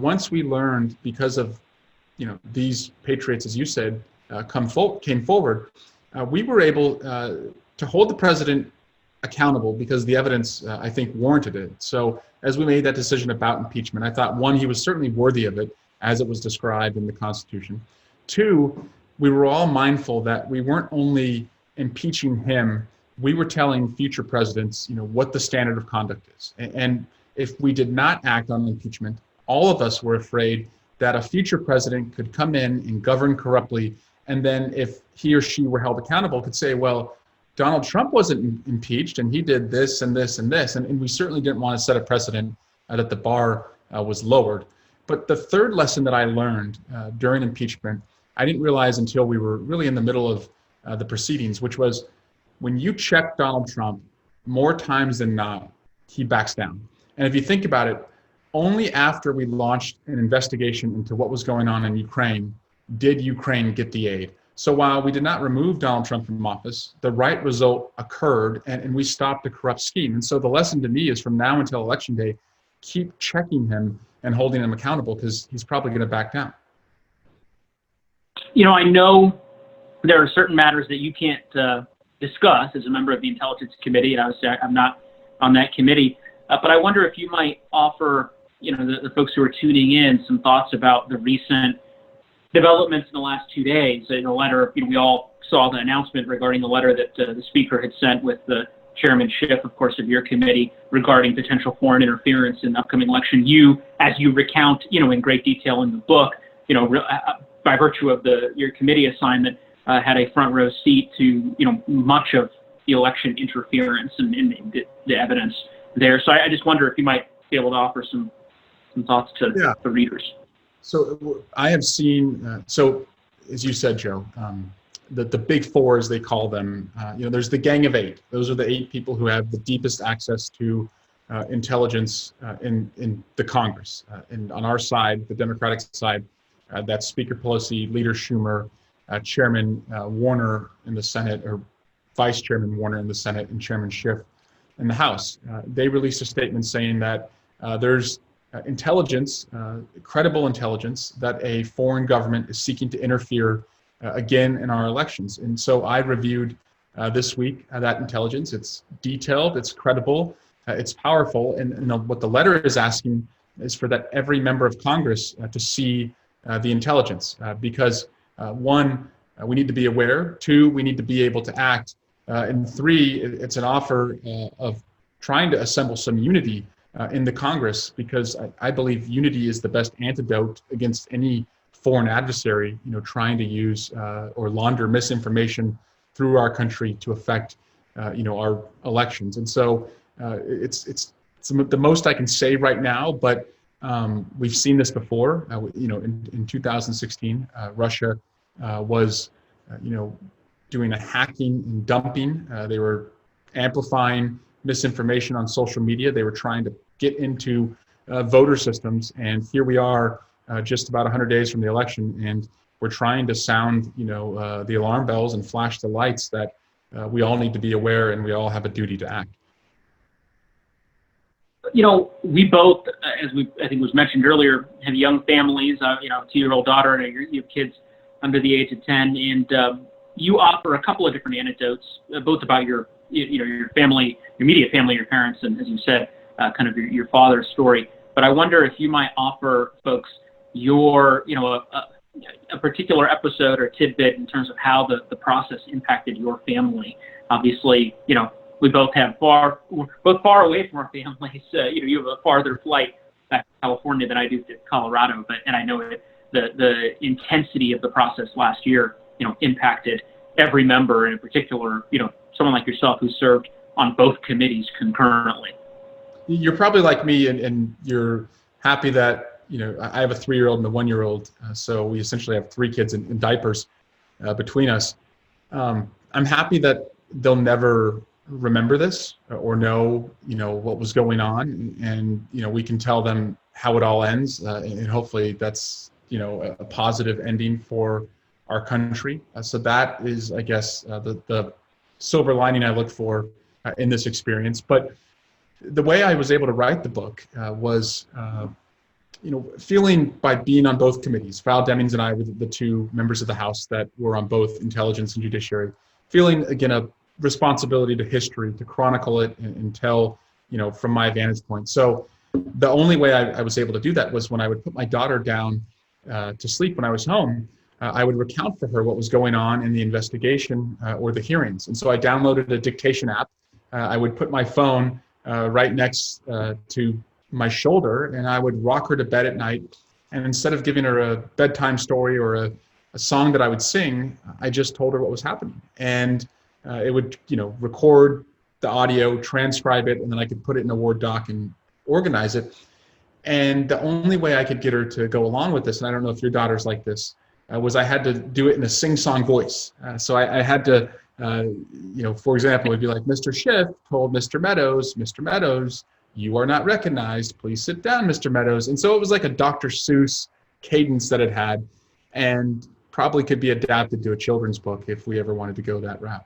once we learned, because of these patriots, as you said, came forward, we were able to hold the president accountable because the evidence, I think, warranted it. So as we made that decision about impeachment, I thought, one, he was certainly worthy of it as it was described in the Constitution. Two, we were all mindful that we weren't only impeaching him, we were telling future presidents, what the standard of conduct is. And if we did not act on impeachment, all of us were afraid that a future president could come in and govern corruptly. And then if he or she were held accountable, could say, well, Donald Trump wasn't impeached and he did this and this and this. And we certainly didn't want to set a precedent that the bar was lowered. But the third lesson that I learned during impeachment, I didn't realize until we were really in the middle of the proceedings, which was when you check Donald Trump, more times than not, he backs down. And if you think about it, only after we launched an investigation into what was going on in Ukraine did Ukraine get the aid. So while we did not remove Donald Trump from office, the right result occurred and we stopped the corrupt scheme. And so the lesson to me is from now until Election Day, keep checking him and holding him accountable because he's probably going to back down. I know there are certain matters that you can't discuss as a member of the Intelligence Committee, and obviously I'm not on that committee. But I wonder if you might offer, the folks who are tuning in some thoughts about the recent developments in the last 2 days. In a letter, we all saw the announcement regarding the letter that the Speaker had sent with the Chairman Schiff, of course, of your committee regarding potential foreign interference in the upcoming election. You, as you recount, in great detail in the book, by virtue of your committee assignment, had a front row seat to, much of the election interference and the evidence there. So I just wonder if you might be able to offer some thoughts to the readers. So I have seen, as you said, Joe, the big four, as they call them, there's the Gang of Eight. Those are the 8 people who have the deepest access to intelligence in the Congress. And on our side, the Democratic side, that's Speaker Pelosi, Leader Schumer, Chairman Warner in the Senate, or Vice Chairman Warner in the Senate, and Chairman Schiff in the House. They released a statement saying that there's intelligence, credible intelligence, that a foreign government is seeking to interfere again in our elections. And so I reviewed this week that intelligence. It's detailed, it's credible, it's powerful. And what the letter is asking is for that every member of Congress to see the intelligence because one, we need to be aware. 2, we need to be able to act. And 3, it's an offer of trying to assemble some unity in the Congress, because I believe unity is the best antidote against any foreign adversary, trying to use or launder misinformation through our country to affect, our elections. And so it's the most I can say right now, but we've seen this before. In 2016, Russia was, doing a hacking and dumping. They were amplifying misinformation on social media. They were trying to get into voter systems. And here we are just about 100 days from the election. And we're trying to sound, the alarm bells and flash the lights that we all need to be aware and we all have a duty to act. We both, I think was mentioned earlier, have young families, a 2-year-old daughter and you have kids under the age of 10. And you offer a couple of different anecdotes, both about your family, your immediate family, your parents, and as you said, kind of your father's story. But I wonder if you might offer folks your, a particular episode or tidbit in terms of how the process impacted your family. Obviously, we both we're both far away from our families. You have a farther flight back to California than I do to Colorado, and I know the intensity of the process last year, impacted every member, and in particular, someone like yourself who served on both committees concurrently. You're probably like me, and you're happy that, I have a 3-year-old and a 1-year-old, so we essentially have 3 kids in diapers between us. I'm happy that they'll never remember this or know, what was going on, and, we can tell them how it all ends, and hopefully that's, a positive ending for our country. So that is, I guess, the silver lining I look for in this experience. But the way I was able to write the book was feeling by being on both committees, Val Demings and I were the two members of the House that were on both Intelligence and Judiciary, feeling, again, a responsibility to history, to chronicle it and tell, from my vantage point. So the only way I was able to do that was when I would put my daughter down to sleep when I was home. I would recount for her what was going on in the investigation or the hearings. And so I downloaded a dictation app. I would put my phone right next to my shoulder, and I would rock her to bed at night. And instead of giving her a bedtime story or a song that I would sing, I just told her what was happening. And it would, record the audio, transcribe it, and then I could put it in a Word doc and organize it. And the only way I could get her to go along with this, and I don't know if your daughter's like this, was I had to do it in a sing-song voice. So I had to, for example, it'd be like, Mr. Schiff told Mr. Meadows, you are not recognized. Please sit down, Mr. Meadows. And so it was like a Dr. Seuss cadence that it had, and probably could be adapted to a children's book if we ever wanted to go that route.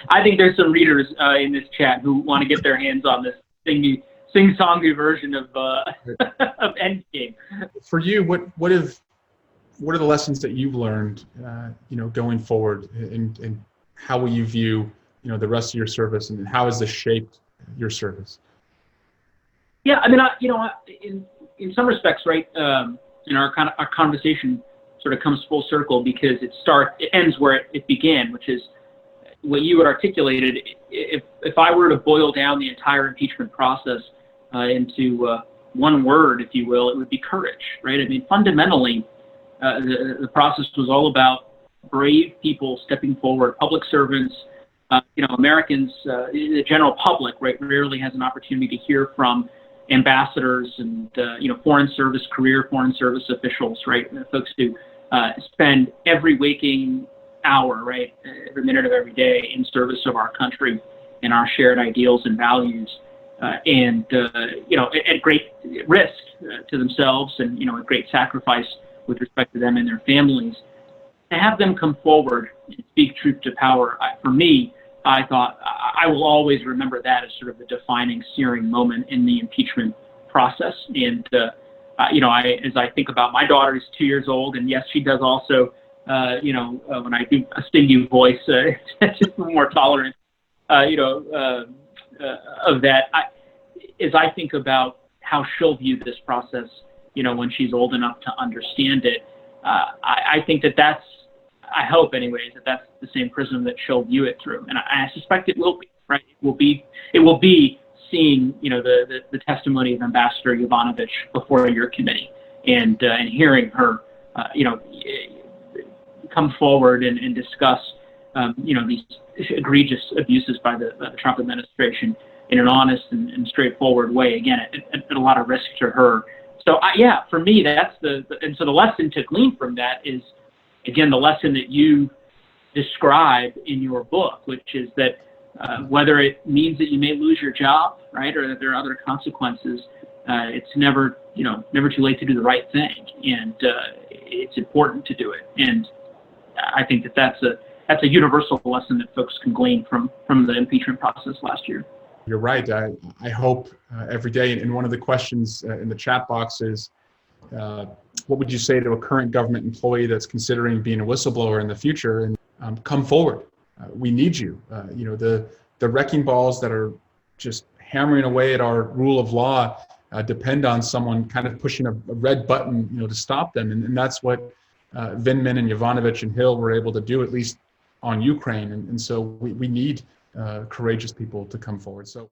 I think there's some readers in this chat who want to get their hands on this sing-songy version of of Endgame. For you, what are the lessons that you've learned, going forward, and how will you view, the rest of your service, and how has this shaped your service? Yeah, I mean, in some respects, right, our conversation sort of comes full circle because it ends where it began, which is what you had articulated. If I were to boil down the entire impeachment process into one word, if you will, it would be courage, right? I mean, fundamentally, the process was all about brave people stepping forward, public servants. Americans, the general public, right, rarely has an opportunity to hear from ambassadors and, career foreign service officials, right, folks who spend every waking hour, right, every minute of every day in service of our country and our shared ideals and values, at great risk to themselves and, at great sacrifice with respect to them and their families. To have them come forward and speak truth to power, for me, I thought I will always remember that as sort of the defining, searing moment in the impeachment process. And, as I think about my daughter who's 2 years old, and yes, she does also, when I do a stingy voice, just more tolerant, of that. As I think about how she'll view this process, when she's old enough to understand it, I think that's, I hope anyways, that's the same prism that she'll view it through. And I suspect it will be, right? It will be seeing, the testimony of Ambassador Yovanovitch before your committee and hearing her, come forward and discuss, these egregious abuses by the Trump administration in an honest and straightforward way, again, at a lot of risk to her. So, for me, that's and so the lesson to glean from that is, again, the lesson that you describe in your book, which is that whether it means that you may lose your job, right, or that there are other consequences, it's never too late to do the right thing, and it's important to do it. And I think that's a universal lesson that folks can glean from the impeachment process last year. You're right. I hope every day. And one of the questions in the chat box is, what would you say to a current government employee that's considering being a whistleblower in the future? And come forward. We need you. The wrecking balls that are just hammering away at our rule of law depend on someone kind of pushing a red button, to stop them. And that's what Vindman and Yovanovitch and Hill were able to do, at least on Ukraine. And so we need courageous people to come forward. So.